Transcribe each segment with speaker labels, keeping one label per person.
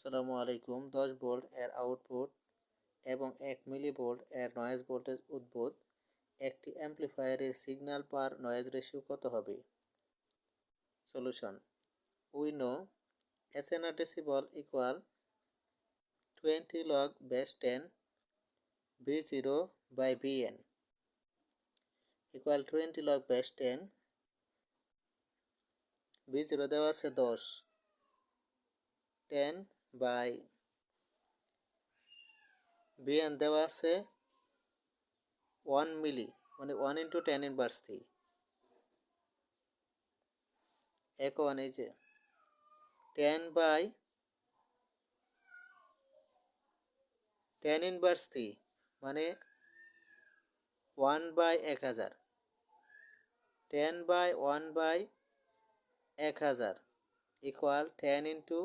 Speaker 1: আসসালামু আলাইকুম। 10 ভোল্ট এর আউটপুট এবং 1 মিলিভোল্ট এর নয়েজ ভোল্টেজ উদ্ভূত একটি অ্যাম্প্লিফায়ারের সিগন্যাল পার নয়েজ রেশিও কত হবে? Solution: we know SNR decibel equal 20 log base 10 V0 by Vn equal 20 log base 10 V0 দেওয়া আছে 10, 10 by Vn দেওয়া আছে 1 মিলি, মানে 1 into 10 inverse 3 এখন এই যে 10 by 10 inverse 3 মানে 1 by 1000, 10 by 1 by 1000 equal 10 into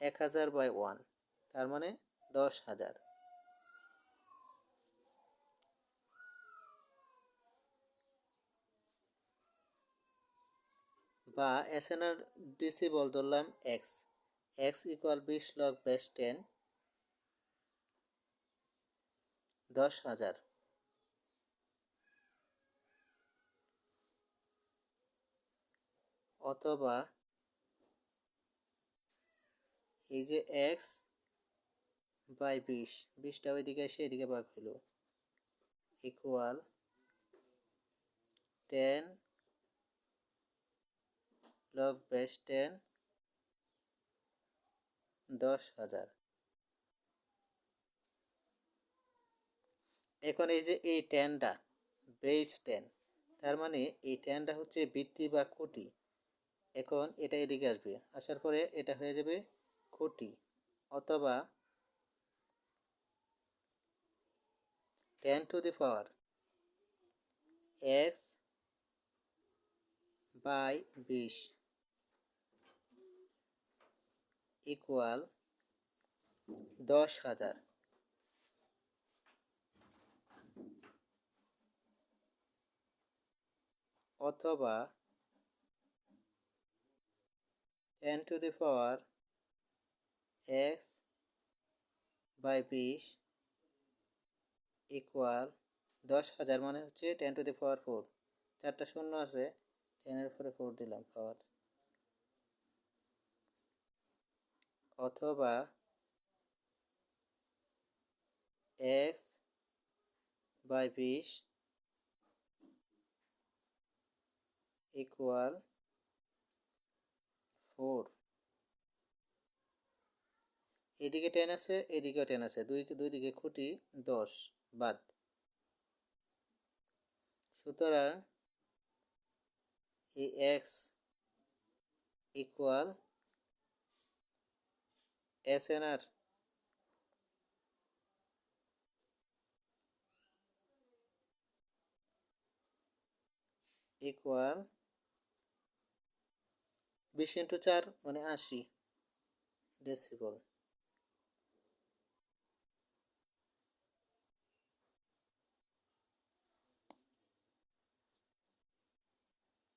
Speaker 1: 1000 by 1, তার মানে 10,000। বা SNR decibel ধরলাম x equal 20 log base 10 10,000, অথবা এই যে x বাই 20টা ওইদিকে এসে এদিকে ভাগ হলো ইকুয়াল 10 log base 10 10,000। এখন এই যে এই 10টা বেস 10, তার মানে এই 10টা হচ্ছে বৃত্তি বা কোটি। এখন এটা এদিকে আসবে, আসার পরে এটা হয়ে যাবে কোটি, অথবা 10 to the power x by 20 equal 10,000, অথবা 10 to the power x by 20 equal 10,000, মানে হচ্ছে 10 to the power 4, 4টা শূন্য আছে, 10-এর উপরে 4 দিলাম পাওয়ার, অথবা x বাই 20 ইকুয়াল 4। এদিকে 10 আছে, এদিকেও 10 আছে, দুই দিকে খুঁটি 10 বাদ। সুতরাং এই x equal SNR equal 20 into 4 মানে 80 ডেসিবল।